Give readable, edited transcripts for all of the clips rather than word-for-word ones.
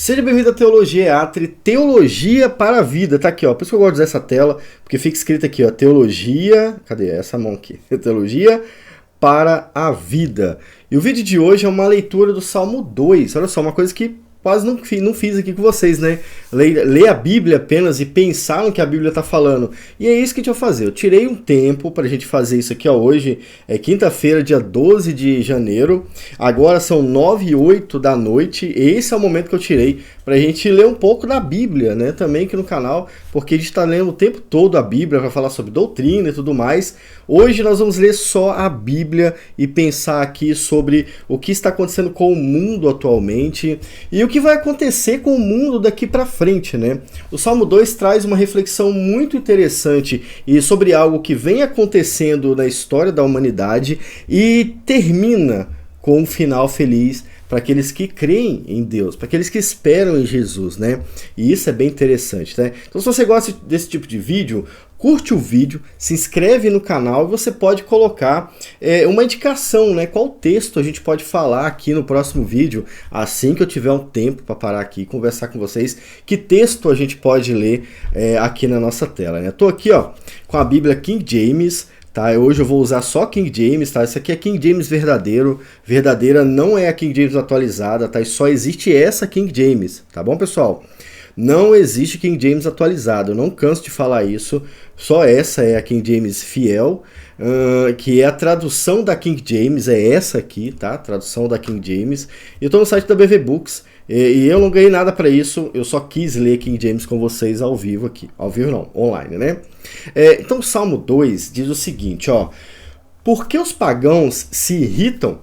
Seja bem-vindo à Teologia EATRE, Teologia para a Vida, tá aqui, ó, por isso que eu gosto de usar essa tela, porque fica escrito aqui, ó, Teologia, cadê essa mão aqui? Teologia para a Vida. E o vídeo de hoje é uma leitura do Salmo 2, olha só, uma coisa que quase não fiz aqui com vocês, né? Ler a Bíblia apenas e pensar no que a Bíblia está falando. E é isso que a gente vai fazer. Eu tirei um tempo para a gente fazer isso aqui, ó. Hoje é quinta-feira, dia 12 de janeiro. Agora são 9h08 da noite. Esse é o momento que eu tirei para a gente ler um pouco da Bíblia, né? Também aqui no canal, porque a gente está lendo o tempo todo a Bíblia para falar sobre doutrina e tudo mais. Hoje nós vamos ler só a Bíblia e pensar aqui sobre o que está acontecendo com o mundo atualmente e o que vai acontecer com o mundo daqui para frente, né? O Salmo 2 traz uma reflexão muito interessante e sobre algo que vem acontecendo na história da humanidade e termina com um final feliz para aqueles que creem em Deus, para aqueles que esperam em Jesus, né? E isso é bem interessante, né? Então, se você gosta desse tipo de vídeo, curte o vídeo, se inscreve no canal e você pode colocar uma indicação, né? Qual texto a gente pode falar aqui no próximo vídeo, assim que eu tiver um tempo para parar aqui e conversar com vocês, que texto a gente pode ler aqui na nossa tela, né? Eu tô aqui, ó, com a Bíblia King James, tá? Hoje eu vou usar só King James, tá? Isso aqui é King James verdadeiro, verdadeira não é a King James atualizada, tá? E só existe essa King James, tá bom, pessoal? Não existe King James atualizado, eu não canso de falar isso, só essa é a King James fiel, que é a tradução da King James, é essa aqui, tá? Tradução da King James. Eu tô no site da BV Books e eu não ganhei nada para isso, eu só quis ler King James com vocês ao vivo aqui, ao vivo não, online, né? Então o Salmo 2 diz o seguinte, ó: por que os pagãos se irritam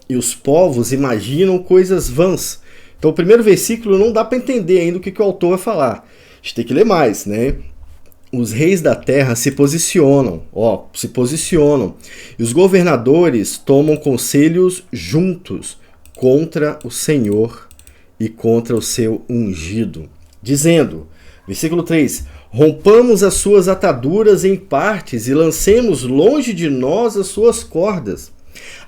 e os povos imaginam coisas vãs? Então o primeiro versículo não dá para entender ainda o que o autor vai falar. A gente tem que ler mais, né? Os reis da terra se posicionam, e os governadores tomam conselhos juntos contra o Senhor e contra o seu ungido, dizendo, versículo 3, rompamos as suas ataduras em partes e lancemos longe de nós as suas cordas.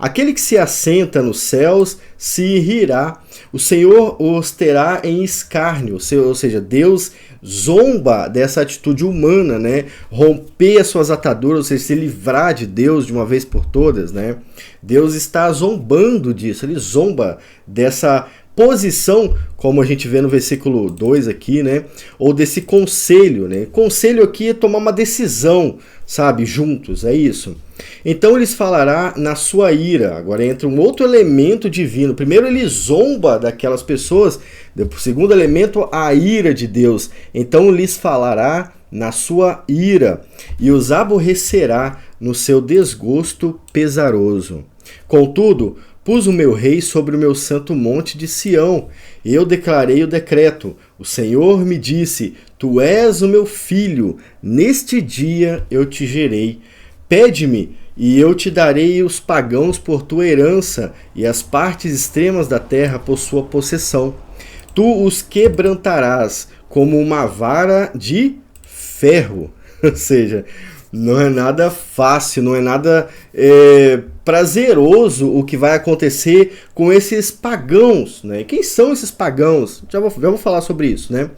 Aquele que se assenta nos céus se rirá, o Senhor os terá em escárnio, ou seja, Deus zomba dessa atitude humana, né? Romper as suas ataduras, ou seja, se livrar de Deus de uma vez por todas, né? Deus está zombando disso, ele zomba dessa posição, como a gente vê no versículo 2 aqui, né? Ou desse conselho, né? Conselho aqui é tomar uma decisão, sabe? Juntos, é isso. Então lhes falará na sua ira. Agora entra um outro elemento divino. Primeiro ele zomba daquelas pessoas, depois, segundo elemento, a ira de Deus. Então lhes falará na sua ira e os aborrecerá no seu desgosto pesaroso. Contudo, pus o meu rei sobre o meu santo monte de Sião. Eu declarei o decreto. O Senhor me disse, tu és o meu filho. Neste dia eu te gerei. Pede-me, e eu te darei os pagãos por tua herança, e as partes extremas da terra por sua possessão. Tu os quebrantarás como uma vara de ferro. Ou seja, não é nada fácil, não é nada prazeroso o que vai acontecer com esses pagãos, né? Quem são esses pagãos? Já vou falar sobre isso, né?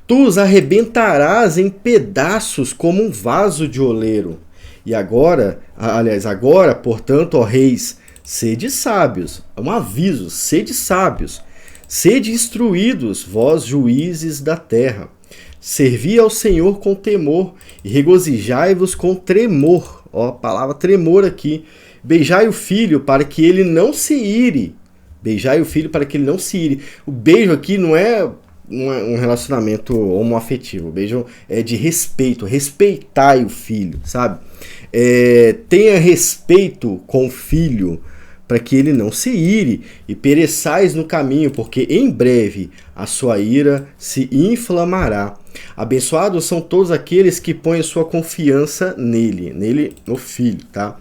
Tu os arrebentarás em pedaços como um vaso de oleiro. E agora, portanto, ó reis, sede sábios, é um aviso, sede sábios, sede instruídos, vós juízes da terra. Servi ao Senhor com temor e regozijai-vos com tremor. Ó, a palavra tremor aqui. Beijai o filho para que ele não se ire. Beijai o filho para que ele não se ire. O beijo aqui não é um relacionamento homoafetivo. O beijo é de respeito. Respeitai o filho, sabe? Tenha respeito com o filho para que ele não se ire e pereçais no caminho, porque em breve a sua ira se inflamará. Abençoados são todos aqueles que põem sua confiança nele, no filho, tá?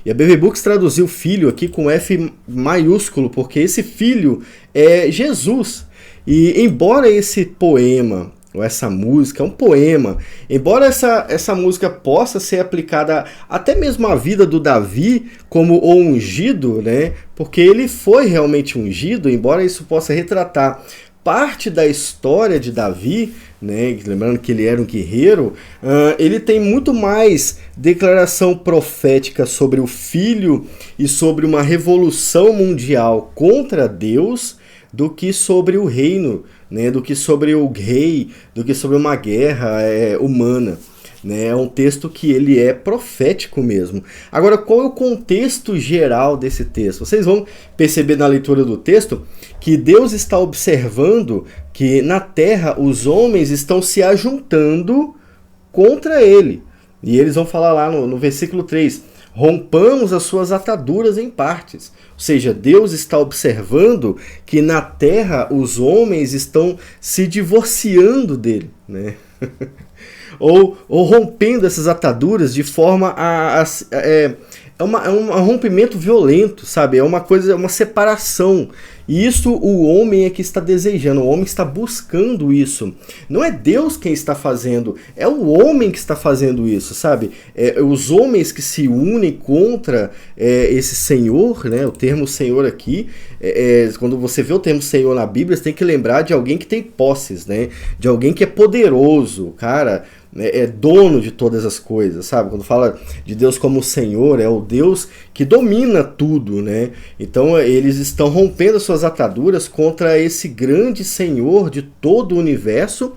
E a BV Books traduziu filho aqui com F maiúsculo, porque esse filho é Jesus. E embora esse poema, ou essa música, é um poema, embora essa música possa ser aplicada até mesmo à vida do Davi como o ungido, né? Porque ele foi realmente ungido, embora isso possa retratar parte da história de Davi, né, lembrando que ele era um guerreiro, ele tem muito mais declaração profética sobre o filho e sobre uma revolução mundial contra Deus do que sobre o reino, né, do que sobre o rei, do que sobre uma guerra humana. É um texto que ele é profético mesmo. Agora, qual é o contexto geral desse texto? Vocês vão perceber na leitura do texto que Deus está observando que na terra os homens estão se ajuntando contra ele. E eles vão falar lá no versículo 3, rompamos as suas ataduras em partes. Ou seja, Deus está observando que na terra os homens estão se divorciando dele, né? ou rompendo essas ataduras de forma é um rompimento violento, sabe? É uma coisa, uma separação. E isso o homem é que está desejando, o homem está buscando isso. Não é Deus quem está fazendo, é o homem que está fazendo isso, sabe? Os homens que se unem contra esse Senhor, né? O termo Senhor aqui, quando você vê o termo Senhor na Bíblia, você tem que lembrar de alguém que tem posses, né? De alguém que é poderoso, cara. É dono de todas as coisas, sabe? Quando fala de Deus como Senhor, é o Deus que domina tudo, né? Então eles estão rompendo as suas ataduras contra esse grande Senhor de todo o universo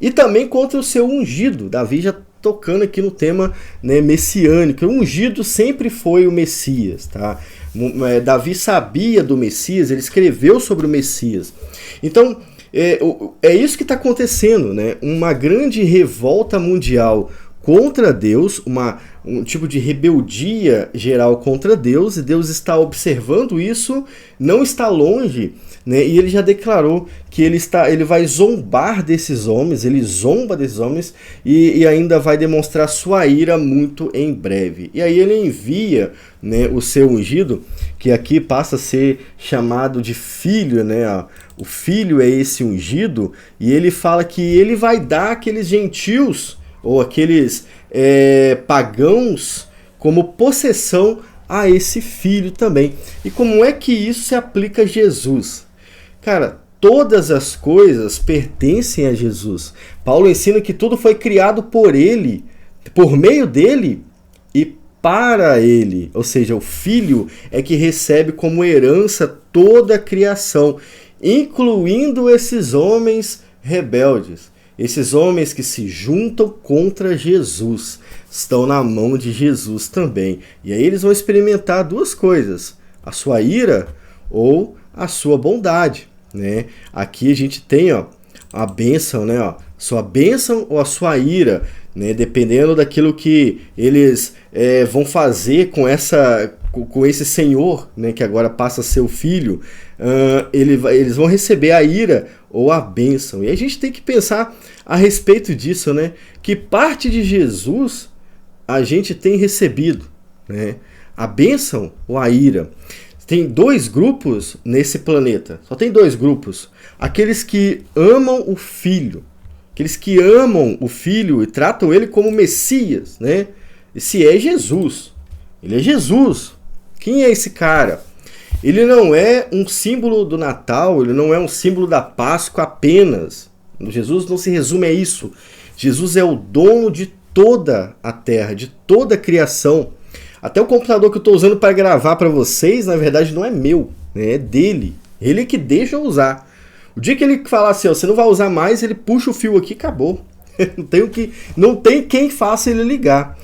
e também contra o seu ungido. Davi já tocando aqui no tema, né, messiânico. O ungido sempre foi o Messias, tá? Davi sabia do Messias, ele escreveu sobre o Messias. Então, é isso que está acontecendo, né? Uma grande revolta mundial contra Deus, um tipo de rebeldia geral contra Deus, e Deus está observando isso, não está longe, né? E ele já declarou que ele vai zombar desses homens, ele zomba desses homens e ainda vai demonstrar sua ira muito em breve. E aí ele envia, né, o seu ungido, que aqui passa a ser chamado de filho, né? O filho é esse ungido, e ele fala que ele vai dar aqueles gentios, ou aqueles pagãos, como possessão a esse filho também. E como é que isso se aplica a Jesus? Cara, todas as coisas pertencem a Jesus. Paulo ensina que tudo foi criado por ele, por meio dele e para ele. Ou seja, o filho é que recebe como herança toda a criação, incluindo esses homens rebeldes. Esses homens que se juntam contra Jesus estão na mão de Jesus também. E aí eles vão experimentar duas coisas: a sua ira ou a sua bondade, né? Aqui a gente tem, ó, a bênção, né? Ó, sua bênção ou a sua ira, né? Dependendo daquilo que eles vão fazer com esse Senhor, né? Que agora passa a ser o filho, eles vão receber a ira ou a bênção. E a gente tem que pensar a respeito disso, né? Que parte de Jesus a gente tem recebido, né? A bênção ou a ira. Tem dois grupos nesse planeta, só tem dois grupos: aqueles que amam o Filho, aqueles que amam o Filho e tratam ele como Messias, né? Esse é Jesus, ele é Jesus. Quem é esse cara? Ele não é um símbolo do Natal, ele não é um símbolo da Páscoa apenas. Jesus não se resume a isso. Jesus é o dono de toda a terra, de toda a criação. Até o computador que eu estou usando para gravar para vocês, na verdade, não é meu, né? É dele. Ele que deixa eu usar. O dia que ele falar assim, ó, você não vai usar mais, ele puxa o fio aqui e acabou. Não tem quem faça ele ligar.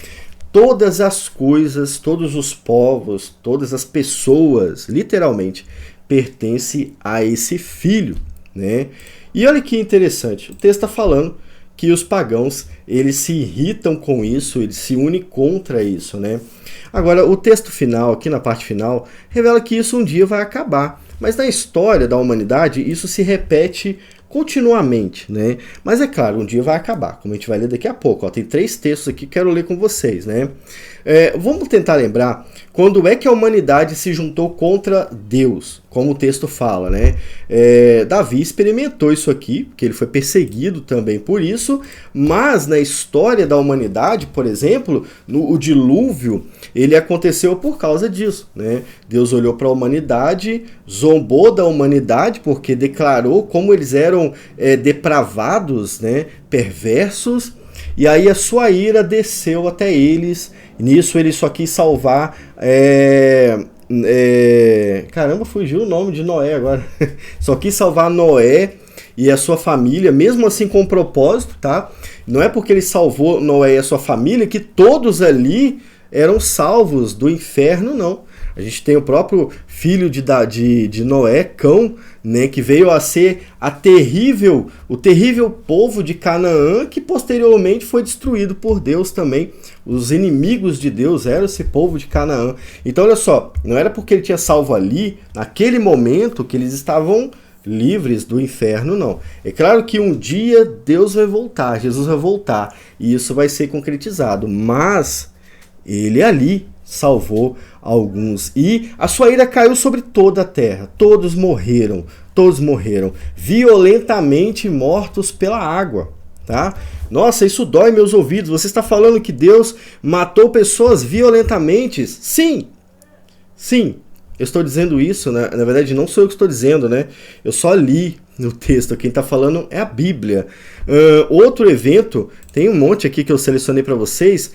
Todas as coisas, todos os povos, todas as pessoas, literalmente, pertencem a esse filho, né? E olha que interessante, o texto está falando que os pagãos, eles se irritam com isso, eles se unem contra isso, né? Agora, o texto final, aqui na parte final, revela que isso um dia vai acabar. Mas na história da humanidade, isso se repete continuamente, né? Mas é claro, um dia vai acabar, como a gente vai ler daqui a pouco. Ó, tem 3 textos aqui que quero ler com vocês, né? Vamos tentar lembrar quando é que a humanidade se juntou contra Deus, como o texto fala, né? Davi experimentou isso aqui, porque ele foi perseguido também por isso, mas na história da humanidade, por exemplo, o dilúvio, ele aconteceu por causa disso, né? Deus olhou para a humanidade, zombou da humanidade, porque declarou como eles eram depravados, né? Perversos, e aí a sua ira desceu até eles. Nisso ele só quis salvar... caramba, fugiu o nome de Noé agora. Só quis salvar Noé e a sua família, mesmo assim com um propósito, tá? Não é porque ele salvou Noé e a sua família que todos ali eram salvos do inferno, não. A gente tem o próprio filho de Noé, Cão, né, que veio a ser o terrível povo de Canaã, que posteriormente foi destruído por Deus também. Os inimigos de Deus eram esse povo de Canaã. Então, olha só, não era porque ele tinha salvo ali, naquele momento, que eles estavam livres do inferno, não. É claro que um dia Deus vai voltar, Jesus vai voltar, e isso vai ser concretizado, mas ele ali salvou alguns, e a sua ira caiu sobre toda a terra, todos morreram, violentamente mortos pela água, tá? Nossa, isso dói meus ouvidos. Você está falando que Deus matou pessoas violentamente? Sim, eu estou dizendo isso, né? Na verdade não sou eu que estou dizendo, né? Eu só li no texto, quem está falando é a Bíblia. Outro evento, tem um monte aqui que eu selecionei para vocês,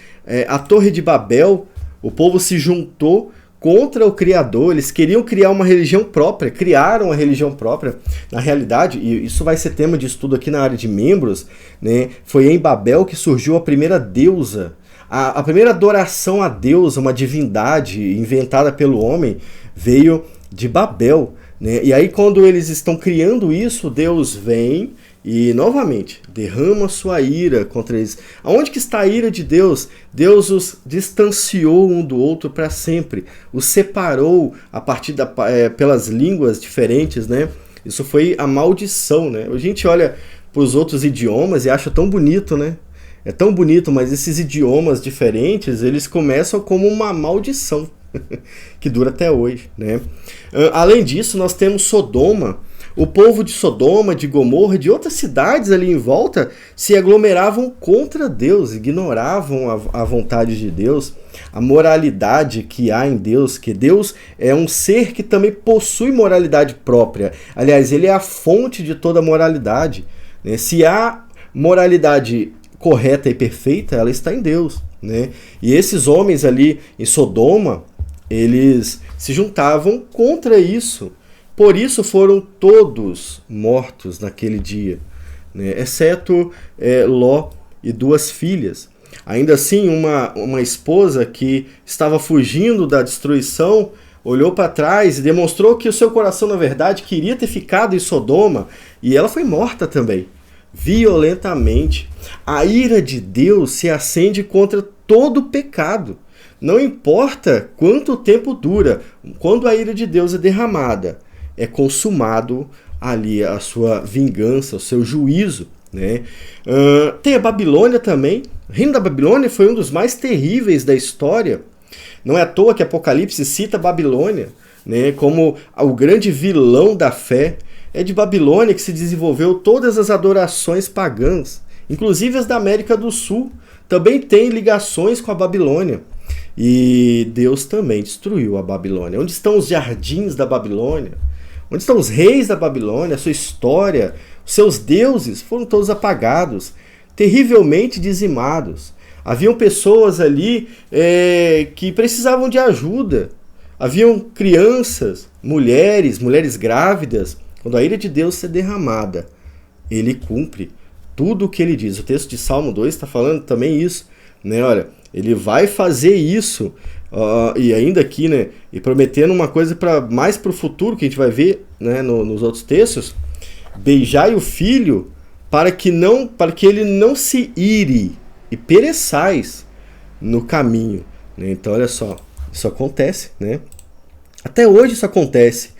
a Torre de Babel. O povo se juntou contra o Criador, eles queriam criar uma religião própria, criaram uma religião própria. Na realidade, e isso vai ser tema de estudo aqui na área de membros, né? Foi em Babel que surgiu a primeira deusa, a primeira adoração a Deus, uma divindade inventada pelo homem, veio de Babel, né? E aí quando eles estão criando isso, Deus vem e, novamente, derrama sua ira contra eles. Aonde que está a ira de Deus? Deus os distanciou um do outro para sempre. Os separou a partir pelas línguas diferentes, né? Isso foi a maldição, né? A gente olha para os outros idiomas e acha tão bonito, né? É tão bonito, mas esses idiomas diferentes, eles começam como uma maldição, que dura até hoje, né? Além disso, nós temos Sodoma. O povo de Sodoma, de Gomorra, de outras cidades ali em volta se aglomeravam contra Deus, ignoravam a vontade de Deus, a moralidade que há em Deus, que Deus é um ser que também possui moralidade própria. Aliás, ele é a fonte de toda moralidade, né? Se há moralidade correta e perfeita, ela está em Deus, né? E esses homens ali em Sodoma, eles se juntavam contra isso. Por isso foram todos mortos naquele dia, né? Exceto Ló e duas filhas. Ainda assim, uma esposa que estava fugindo da destruição olhou para trás e demonstrou que o seu coração, na verdade, queria ter ficado em Sodoma, e ela foi morta também, violentamente. A ira de Deus se acende contra todo pecado. Não importa quanto tempo dura, quando a ira de Deus é derramada, é consumado ali a sua vingança, o seu juízo, né? Tem a Babilônia também. O reino da Babilônia foi um dos mais terríveis da história. Não é à toa que Apocalipse cita a Babilônia, né, como o grande vilão da fé. É de Babilônia que se desenvolveu todas as adorações pagãs, inclusive as da América do Sul, também tem ligações com a Babilônia. E Deus também destruiu a Babilônia. Onde estão os jardins da Babilônia? Onde estão os reis da Babilônia? A sua história, os seus deuses foram todos apagados, terrivelmente dizimados. Haviam pessoas ali que precisavam de ajuda. Haviam crianças, mulheres grávidas. Quando a ira de Deus é derramada, ele cumpre tudo o que ele diz. O texto de Salmo 2 está falando também isso, né? Olha, ele vai fazer isso, e ainda aqui, né? E prometendo uma coisa mais para o futuro, que a gente vai ver, né, nos outros textos. Beijai o filho para que ele não se ire e pereçais no caminho, né? Então, olha só, isso acontece, né? Até hoje isso acontece.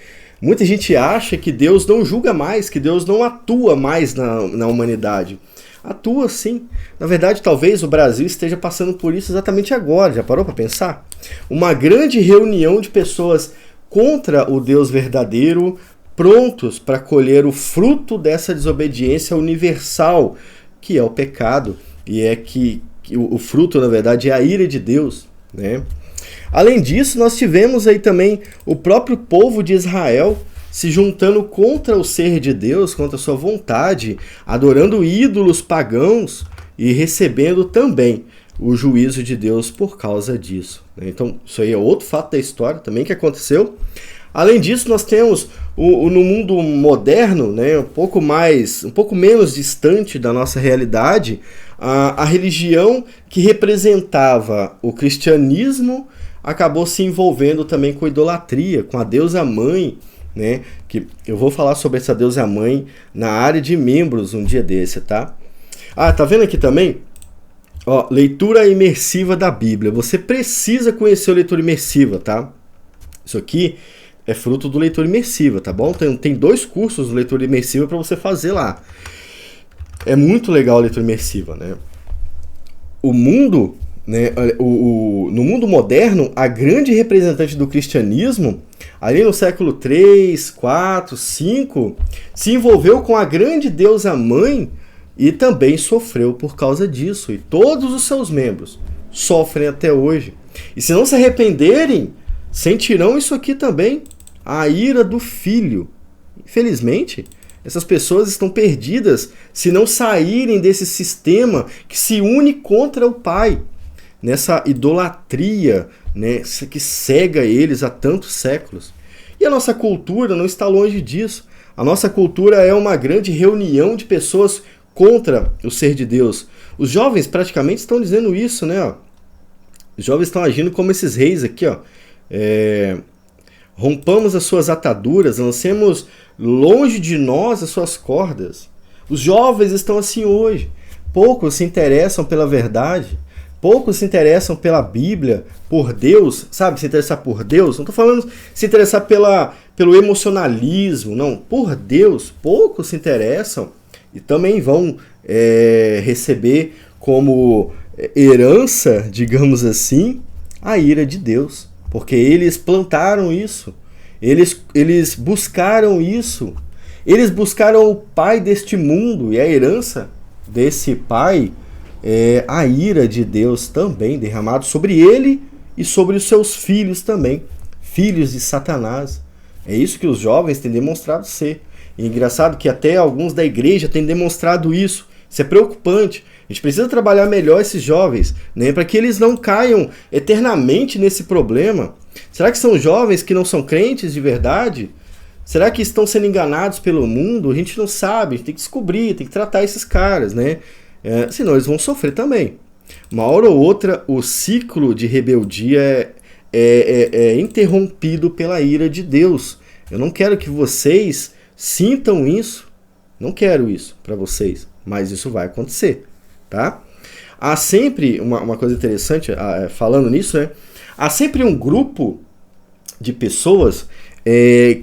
Muita gente acha que Deus não julga mais, que Deus não atua mais na humanidade. Atua sim. Na verdade, talvez o Brasil esteja passando por isso exatamente agora. Já parou para pensar? Uma grande reunião de pessoas contra o Deus verdadeiro, prontos para colher o fruto dessa desobediência universal, que é o pecado, e é que o fruto, na verdade, é a ira de Deus, né? Além disso, nós tivemos aí também o próprio povo de Israel se juntando contra o ser de Deus, contra a sua vontade, adorando ídolos pagãos e recebendo também o juízo de Deus por causa disso. Então, isso aí é outro fato da história também que aconteceu. Além disso, nós temos no mundo moderno, né, um pouco menos distante da nossa realidade, a religião que representava o cristianismo acabou se envolvendo também com idolatria, com a deusa mãe, né? Que eu vou falar sobre essa deusa mãe na área de membros um dia desse, tá? Tá vendo aqui também? Ó, leitura imersiva da Bíblia. Você precisa conhecer a leitura imersiva, tá? Isso aqui é fruto do leitura imersiva, tá bom? Tem 2 cursos de leitura imersiva para você fazer lá. É muito legal a leitura imersiva, né? O mundo, né, no mundo moderno, a grande representante do cristianismo, ali no século 3, 4, 5, se envolveu com a grande deusa mãe e também sofreu por causa disso. E todos os seus membros sofrem até hoje. E se não se arrependerem, sentirão isso aqui também, a ira do Filho. Infelizmente, essas pessoas estão perdidas se não saírem desse sistema que se une contra o Pai, nessa idolatria, né, que cega eles há tantos séculos. E a nossa cultura não está longe disso. A nossa cultura é uma grande reunião de pessoas contra o ser de Deus. Os jovens praticamente estão dizendo isso, né? Os jovens estão agindo como esses reis aqui, ó. Rompamos as suas ataduras, lancemos longe de nós as suas cordas. Os jovens estão assim hoje. Poucos se interessam pela verdade, poucos se interessam pela Bíblia, por Deus, sabe? Se interessar por Deus. Não estou falando se interessar pelo emocionalismo, não. Por Deus, poucos se interessam e também vão receber como herança, digamos assim, a ira de Deus. Porque eles plantaram isso, eles buscaram isso, eles buscaram o pai deste mundo, e a herança desse pai é a ira de Deus também derramado sobre ele e sobre os seus filhos também, filhos de Satanás. É isso que os jovens têm demonstrado ser. E é engraçado que até alguns da igreja têm demonstrado isso. Isso é preocupante. A gente precisa trabalhar melhor esses jovens, né, para que eles não caiam eternamente nesse problema. Será que são jovens que não são crentes de verdade? Será que estão sendo enganados pelo mundo? A gente não sabe, a gente tem que descobrir, tem que tratar esses caras, né? Senão eles vão sofrer também. Uma hora ou outra, o ciclo de rebeldia é interrompido pela ira de Deus. Eu não quero que vocês sintam isso. Não quero isso para vocês, mas isso vai acontecer. Tá? Há sempre, uma coisa interessante, falando nisso, né? Há sempre um grupo de pessoas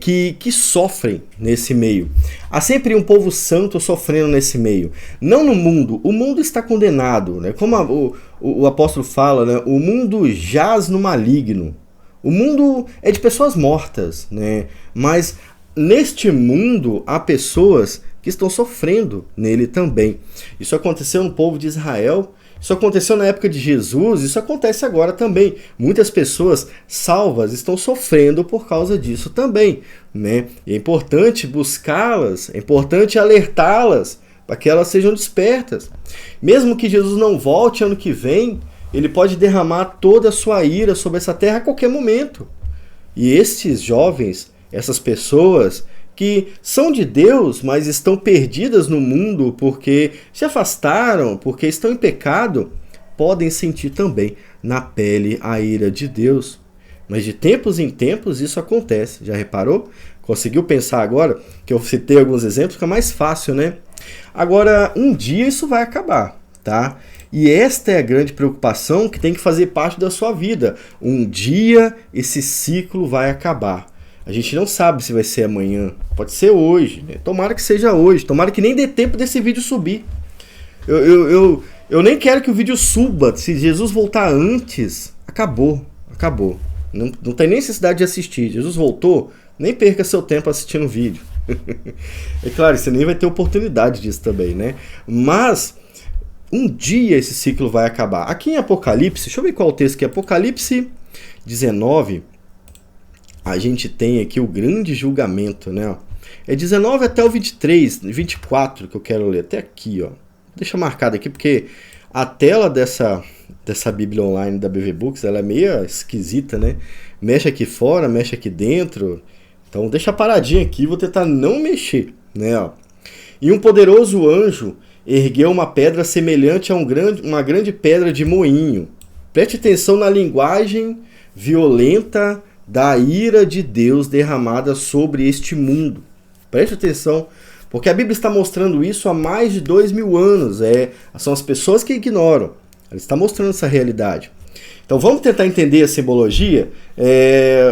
que sofrem nesse meio. Há sempre um povo santo sofrendo nesse meio. Não no mundo. O mundo está condenado, né? Como o apóstolo fala, né? O mundo jaz no maligno. O mundo é de pessoas mortas, né? Mas neste mundo há pessoas que estão sofrendo nele também. Isso aconteceu no povo de Israel, isso aconteceu na época de Jesus, isso acontece agora também. Muitas pessoas salvas estão sofrendo por causa disso também, né? E é importante buscá-las, é importante alertá-las para que elas sejam despertas. Mesmo que Jesus não volte ano que vem, ele pode derramar toda a sua ira sobre essa terra a qualquer momento. E estes jovens, essas pessoas que são de Deus, mas estão perdidas no mundo porque se afastaram, porque estão em pecado, podem sentir também na pele a ira de Deus. Mas de tempos em tempos isso acontece. Já reparou? Conseguiu pensar agora que eu citei alguns exemplos? Fica mais fácil, né? Agora, um dia isso vai acabar, tá? E esta é a grande preocupação que tem que fazer parte da sua vida. Um dia esse ciclo vai acabar. A gente não sabe se vai ser amanhã, pode ser hoje, né? Tomara que seja hoje, tomara que nem dê tempo desse vídeo subir. Eu nem quero que o vídeo suba. Se Jesus voltar antes, acabou. Não tem necessidade de assistir. Jesus voltou, nem perca seu tempo assistindo o vídeo. É claro, você nem vai ter oportunidade disso também, né? Mas um dia esse ciclo vai acabar. Aqui em Apocalipse, deixa eu ver qual é o texto que é. Apocalipse 19, a gente tem aqui o grande julgamento, né? É 19 até o 23, 24 que eu quero ler. Até aqui, ó. Deixa marcado aqui, porque a tela dessa Bíblia online da BV Books, ela é meio esquisita, né? Mexe aqui fora, mexe aqui dentro. Então deixa paradinho aqui, vou tentar não mexer, né? Ó. E um poderoso anjo ergueu uma pedra semelhante a uma grande pedra de moinho. Preste atenção na linguagem violenta da ira de Deus derramada sobre este mundo. Preste atenção, porque a Bíblia está mostrando isso há mais de 2000 anos. São as pessoas que ignoram. Ela está mostrando essa realidade. Então vamos tentar entender a simbologia.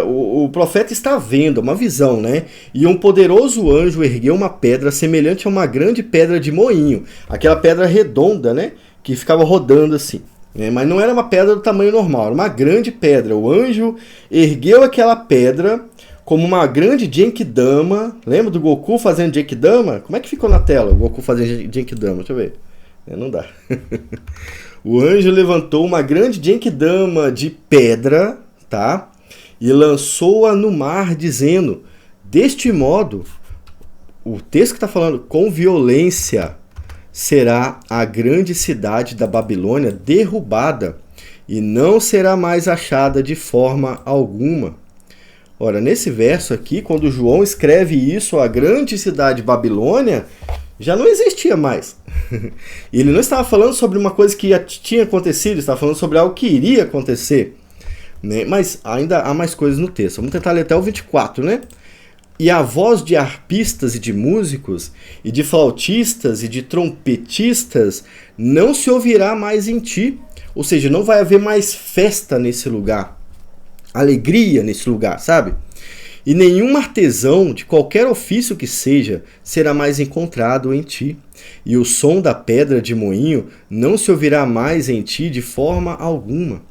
O profeta está vendo uma visão, né? E um poderoso anjo ergueu uma pedra semelhante a uma grande pedra de moinho. Aquela pedra redonda, né? Que ficava rodando assim. Mas não era uma pedra do tamanho normal, era uma grande pedra. O anjo ergueu aquela pedra como uma grande Genkidama. Lembra do Goku fazendo Genkidama? Como é que ficou na tela o Goku fazendo Genkidama? Deixa eu ver. Não dá. O anjo levantou uma grande Genkidama de pedra, tá? E lançou-a no mar, dizendo: deste modo, o texto que está falando, com violência, será a grande cidade da Babilônia derrubada, e não será mais achada de forma alguma. Ora, nesse verso aqui, quando João escreve isso, a grande cidade Babilônia já não existia mais. Ele não estava falando sobre uma coisa que já tinha acontecido, ele estava falando sobre algo que iria acontecer. Né? Mas ainda há mais coisas no texto. Vamos tentar ler até o 24, né? E a voz de arpistas e de músicos, e de flautistas e de trompetistas não se ouvirá mais em ti. Ou seja, não vai haver mais festa nesse lugar. Alegria nesse lugar, sabe? E nenhum artesão de qualquer ofício que seja será mais encontrado em ti. E o som da pedra de moinho não se ouvirá mais em ti de forma alguma.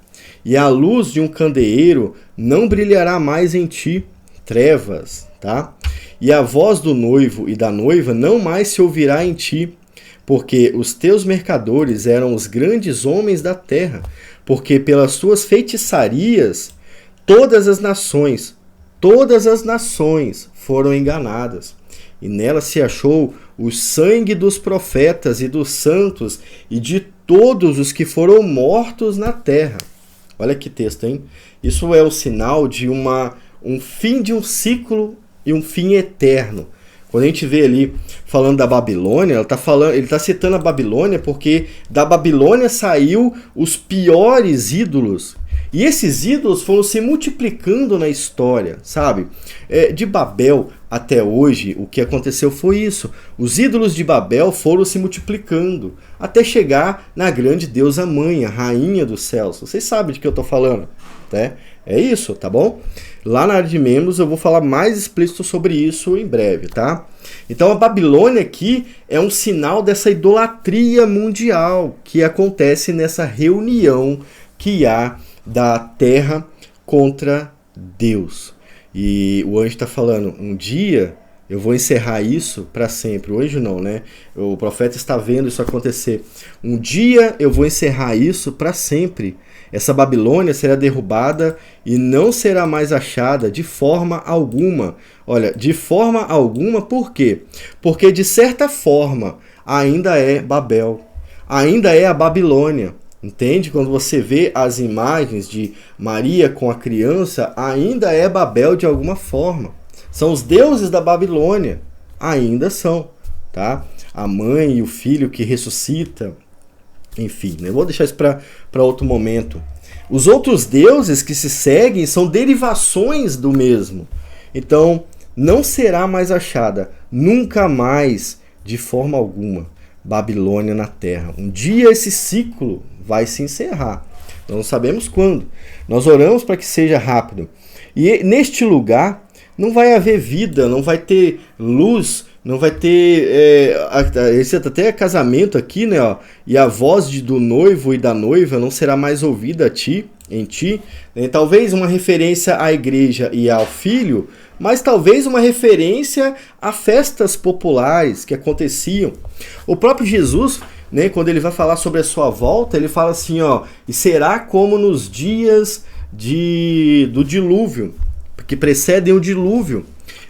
E a luz de um candeeiro não brilhará mais em ti. Trevas, tá? E a voz do noivo e da noiva não mais se ouvirá em ti. Porque os teus mercadores eram os grandes homens da terra. Porque pelas tuas feitiçarias todas as nações foram enganadas, e nela se achou o sangue dos profetas e dos santos e de todos os que foram mortos na terra. Olha que texto, hein? Isso é o sinal de um fim de um ciclo e um fim eterno. Quando a gente vê ali falando da Babilônia, ele está citando a Babilônia porque da Babilônia saiu os piores ídolos. E esses ídolos foram se multiplicando na história, sabe? De Babel até hoje, o que aconteceu foi isso. Os ídolos de Babel foram se multiplicando até chegar na grande deusa mãe, a rainha dos céus. Vocês sabem de que eu estou falando, né? É isso, tá bom? Lá na área de membros eu vou falar mais explícito sobre isso em breve, tá? Então a Babilônia aqui é um sinal dessa idolatria mundial que acontece nessa reunião que há da terra contra Deus. E o anjo está falando, um dia eu vou encerrar isso para sempre. O anjo não, né? O profeta está vendo isso acontecer. Um dia eu vou encerrar isso para sempre. Essa Babilônia será derrubada e não será mais achada de forma alguma. Olha, de forma alguma, por quê? Porque de certa forma ainda é Babel, ainda é a Babilônia. Entende? Quando você vê as imagens de Maria com a criança, ainda é Babel de alguma forma. São os deuses da Babilônia. Ainda são, tá? A mãe e o filho que ressuscita. Enfim, eu vou deixar isso para outro momento. Os outros deuses que se seguem são derivações do mesmo. Então, não será mais achada, nunca mais, de forma alguma, Babilônia na terra. Um dia esse ciclo vai se encerrar. Nós não sabemos quando. Nós oramos para que seja rápido. E neste lugar não vai haver vida, não vai ter luz não vai ter, esse até casamento aqui, né, ó, e a voz do noivo e da noiva não será mais ouvida em ti, né? Talvez uma referência à igreja e ao filho, mas talvez uma referência a festas populares que aconteciam. O próprio Jesus, né, quando ele vai falar sobre a sua volta, ele fala assim, ó, e será como nos dias do dilúvio, que precedem o dilúvio,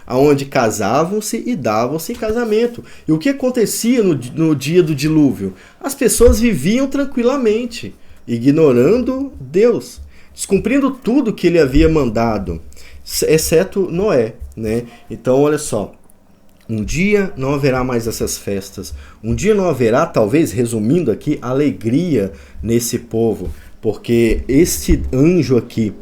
onde casavam-se e davam-se em casamento. E o que acontecia no dia do dilúvio? As pessoas viviam tranquilamente, ignorando Deus, descumprindo tudo que ele havia mandado, exceto Noé, né? Então, olha só, um dia não haverá mais essas festas, um dia não haverá, talvez, resumindo aqui, alegria nesse povo, porque este anjo aqui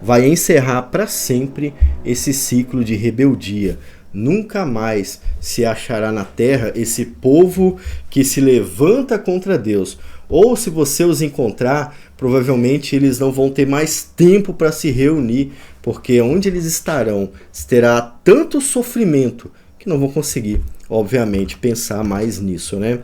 vai encerrar para sempre esse ciclo de rebeldia. Nunca mais se achará na terra esse povo que se levanta contra Deus. Ou se você os encontrar, provavelmente eles não vão ter mais tempo para se reunir, porque onde eles estarão terá tanto sofrimento que não vão conseguir, obviamente, pensar mais nisso, né?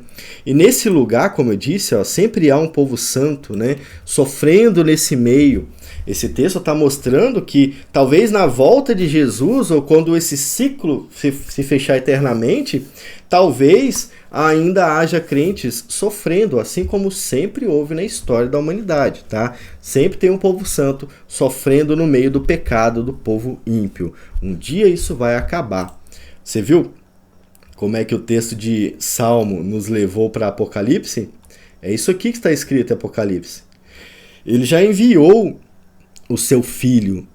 E nesse lugar, como eu disse, ó, sempre há um povo santo, né, sofrendo nesse meio. Esse texto está mostrando que talvez na volta de Jesus, ou quando esse ciclo se fechar eternamente, talvez ainda haja crentes sofrendo, assim como sempre houve na história da humanidade, tá? Sempre tem um povo santo sofrendo no meio do pecado do povo ímpio. Um dia isso vai acabar. Você viu como é que o texto de Salmo nos levou para Apocalipse? É isso aqui que está escrito em Apocalipse. Ele já enviou o seu filho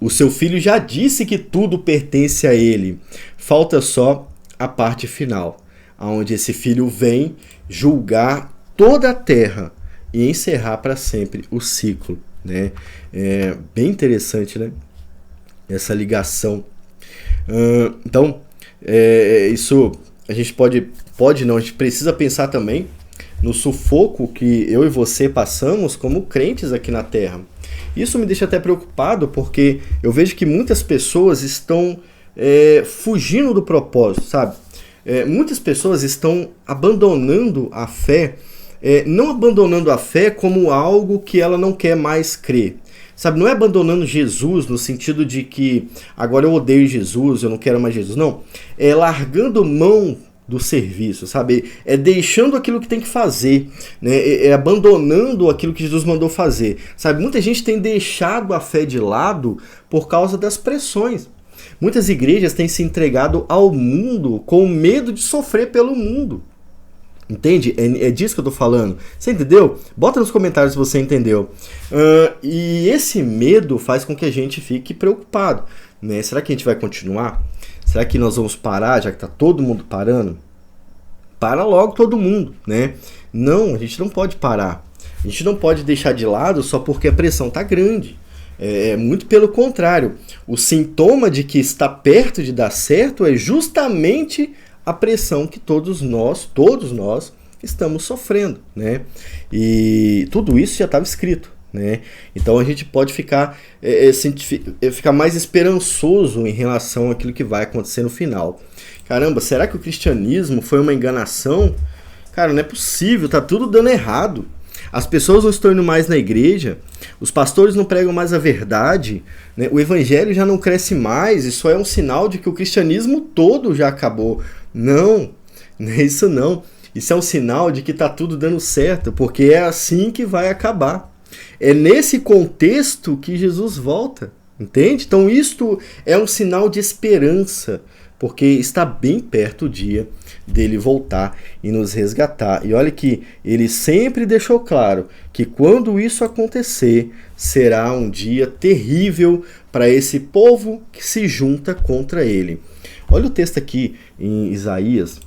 já disse que tudo pertence a ele. Falta só a parte final, onde esse filho vem julgar toda a terra e encerrar para sempre o ciclo, né? É bem interessante, né? Essa ligação. Então, isso a gente pode não, a gente precisa pensar também no sufoco que eu e você passamos como crentes aqui na Terra. Isso me deixa até preocupado, porque eu vejo que muitas pessoas estão fugindo do propósito, sabe? Muitas pessoas estão abandonando a fé, não abandonando a fé como algo que ela não quer mais crer. Sabe, não é abandonando Jesus no sentido de que agora eu odeio Jesus, eu não quero mais Jesus. Não, é largando mão do serviço, sabe? É deixando aquilo que tem que fazer, né? É abandonando aquilo que Jesus mandou fazer, sabe? Muita gente tem deixado a fé de lado por causa das pressões. Muitas igrejas têm se entregado ao mundo com medo de sofrer pelo mundo. Entende? É disso que eu tô falando. Você entendeu? Bota nos comentários se você entendeu. E esse medo faz com que a gente fique preocupado, né? Será que a gente vai continuar? Será que nós vamos parar, já que tá todo mundo parando? Para logo todo mundo, né? Não, a gente não pode parar. A gente não pode deixar de lado só porque a pressão tá grande. Muito pelo contrário. O sintoma de que está perto de dar certo é justamente a pressão que todos nós estamos sofrendo, né? E tudo isso já estava escrito, né? Então a gente pode ficar mais esperançoso em relação àquilo que vai acontecer no final. Caramba, será que o cristianismo foi uma enganação? Cara, não é possível, tá tudo dando errado. As pessoas não estão indo mais na igreja, os pastores não pregam mais a verdade, né? O evangelho já não cresce mais, isso é um sinal de que o cristianismo todo já acabou. Não, não é isso não. Isso é um sinal de que tá tudo dando certo, porque é assim que vai acabar. É nesse contexto que Jesus volta, entende? Então isto é um sinal de esperança, porque está bem perto o dia dele voltar e nos resgatar. E olha que ele sempre deixou claro que quando isso acontecer, será um dia terrível para esse povo que se junta contra ele. Olha o texto aqui em Isaías,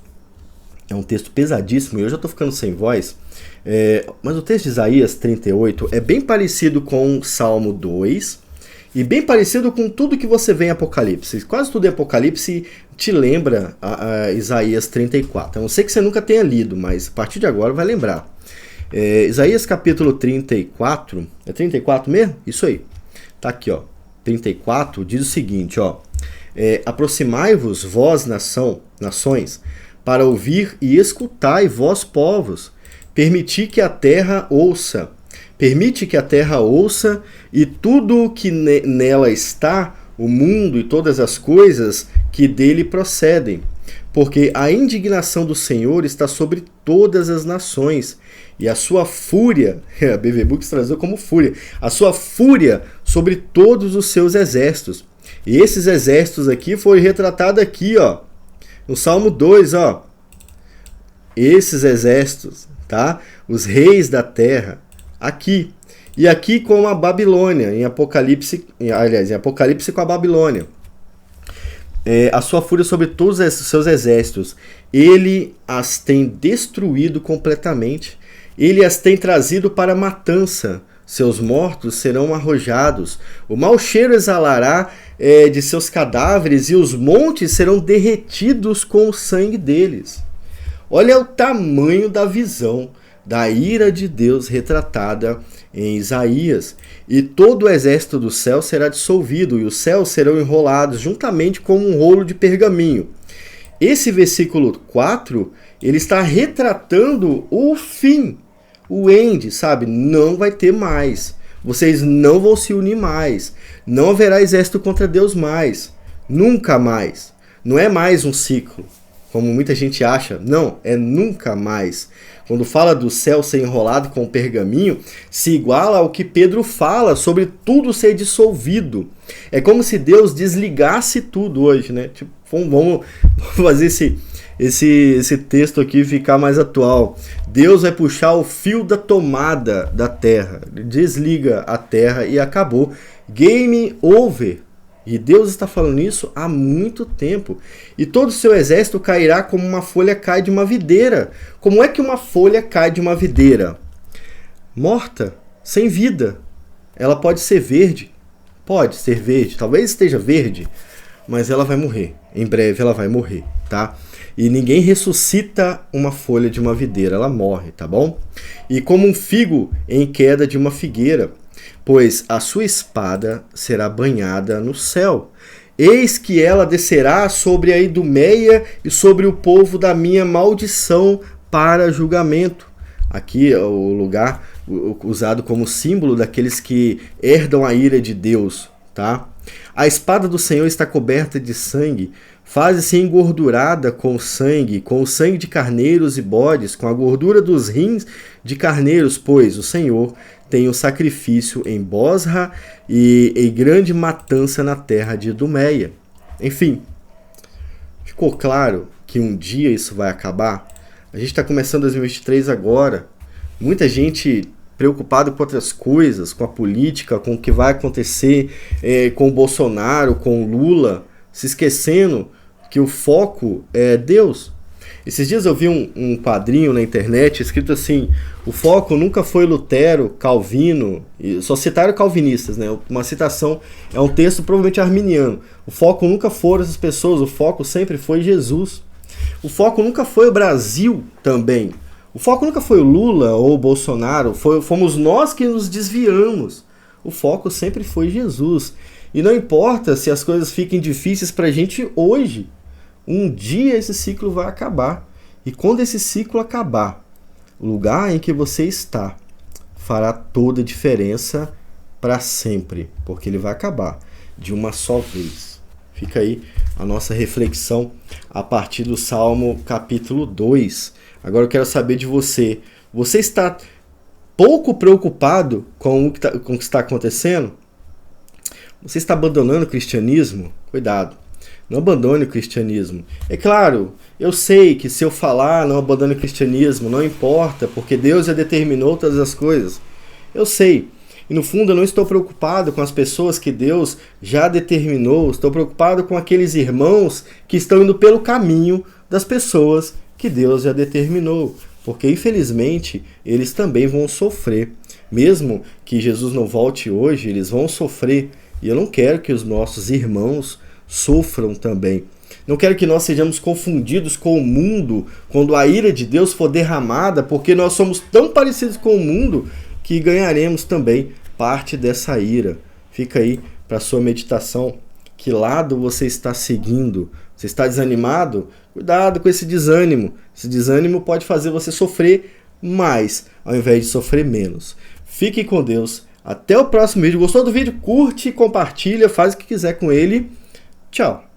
é um texto pesadíssimo, e eu já estou ficando sem voz, mas o texto de Isaías 38 é bem parecido com Salmo 2, e bem parecido com tudo que você vê em Apocalipse. Quase tudo em Apocalipse te lembra a Isaías 34. A não sei que você nunca tenha lido, mas a partir de agora vai lembrar. Isaías capítulo 34, é 34 mesmo? Isso aí. Tá aqui, ó. 34 diz o seguinte, ó. Aproximai-vos, vós, nações, para ouvir e escutai, vós povos. Permite que a terra ouça. Permite que a terra ouça e tudo o que nela está, o mundo e todas as coisas que dele procedem. Porque a indignação do Senhor está sobre todas as nações, e a sua fúria, a BV Books traduziu como fúria, a sua fúria sobre todos os seus exércitos. E esses exércitos aqui foram retratados aqui, ó, no Salmo 2, ó. Esses exércitos, tá? Os reis da terra, aqui. E aqui com a Babilônia, em Apocalipse com a Babilônia. A sua fúria sobre todos os seus exércitos. Ele as tem destruído completamente. Ele as tem trazido para a matança. Seus mortos serão arrojados. O mau cheiro exalará de seus cadáveres e os montes serão derretidos com o sangue deles. Olha o tamanho da visão da ira de Deus retratada em Isaías. E todo o exército do céu será dissolvido, e os céus serão enrolados juntamente como um rolo de pergaminho. Esse versículo 4, ele está retratando o fim, o end, sabe? Não vai ter mais. Vocês não vão se unir mais. Não haverá exército contra Deus mais. Nunca mais. Não é mais um ciclo, como muita gente acha. Não, é nunca mais. Quando fala do céu ser enrolado com o pergaminho, se iguala ao que Pedro fala sobre tudo ser dissolvido. É como se Deus desligasse tudo hoje, né? Tipo, vamos fazer esse texto aqui ficar mais atual. Deus vai puxar o fio da tomada da terra. Desliga a terra e acabou. Game over. E Deus está falando isso há muito tempo. E todo o seu exército cairá como uma folha cai de uma videira. Como é que uma folha cai de uma videira? Morta, sem vida. Ela pode ser verde. Pode ser verde. Talvez esteja verde. Mas ela vai morrer. Em breve ela vai morrer, tá? E ninguém ressuscita uma folha de uma videira. Ela morre, tá bom? E como um figo em queda de uma figueira. Pois a sua espada será banhada no céu. Eis que ela descerá sobre a Idumeia e sobre o povo da minha maldição para julgamento. Aqui é o lugar usado como símbolo daqueles que herdam a ira de Deus, tá? A espada do Senhor está coberta de sangue, faze-se engordurada com o sangue de carneiros e bodes, com a gordura dos rins de carneiros, pois o Senhor tem o sacrifício em Bosra e grande matança na terra de Idumeia. Enfim, ficou claro que um dia isso vai acabar? A gente está começando 2023 agora. Muita gente preocupada com outras coisas, com a política, com o que vai acontecer com o Bolsonaro, com o Lula, se esquecendo que o foco é Deus. Esses dias eu vi um quadrinho na internet escrito assim: o foco nunca foi Lutero, Calvino, só citaram calvinistas, né? Uma citação, é um texto provavelmente arminiano. O foco nunca foram essas pessoas, o foco sempre foi Jesus. O foco nunca foi o Brasil também. O foco nunca foi o Lula ou o Bolsonaro, fomos nós que nos desviamos. O foco sempre foi Jesus. E não importa se as coisas fiquem difíceis pra gente hoje. Um dia esse ciclo vai acabar. E quando esse ciclo acabar, o lugar em que você está fará toda a diferença para sempre. Porque ele vai acabar de uma só vez. Fica aí a nossa reflexão a partir do Salmo capítulo 2. Agora eu quero saber de você. Você está pouco preocupado com o que está acontecendo? Você está abandonando o cristianismo? Cuidado. Não abandone o cristianismo. É claro, eu sei que se eu falar não abandone o cristianismo, não importa, porque Deus já determinou todas as coisas. Eu sei. E no fundo eu não estou preocupado com as pessoas que Deus já determinou. Estou preocupado com aqueles irmãos que estão indo pelo caminho das pessoas que Deus já determinou. Porque infelizmente eles também vão sofrer. Mesmo que Jesus não volte hoje, eles vão sofrer. E eu não quero que os nossos irmãos sofram também. Não quero que nós sejamos confundidos com o mundo quando a ira de Deus for derramada, porque nós somos tão parecidos com o mundo que ganharemos também parte dessa ira. Fica aí para sua meditação. Que lado você está seguindo? Você está desanimado Cuidado com esse desânimo. Esse desânimo pode fazer você sofrer mais, ao invés de sofrer menos. Fique com Deus. Até o próximo vídeo. Gostou do vídeo? Curte, compartilha, faz o que quiser com ele. Tchau.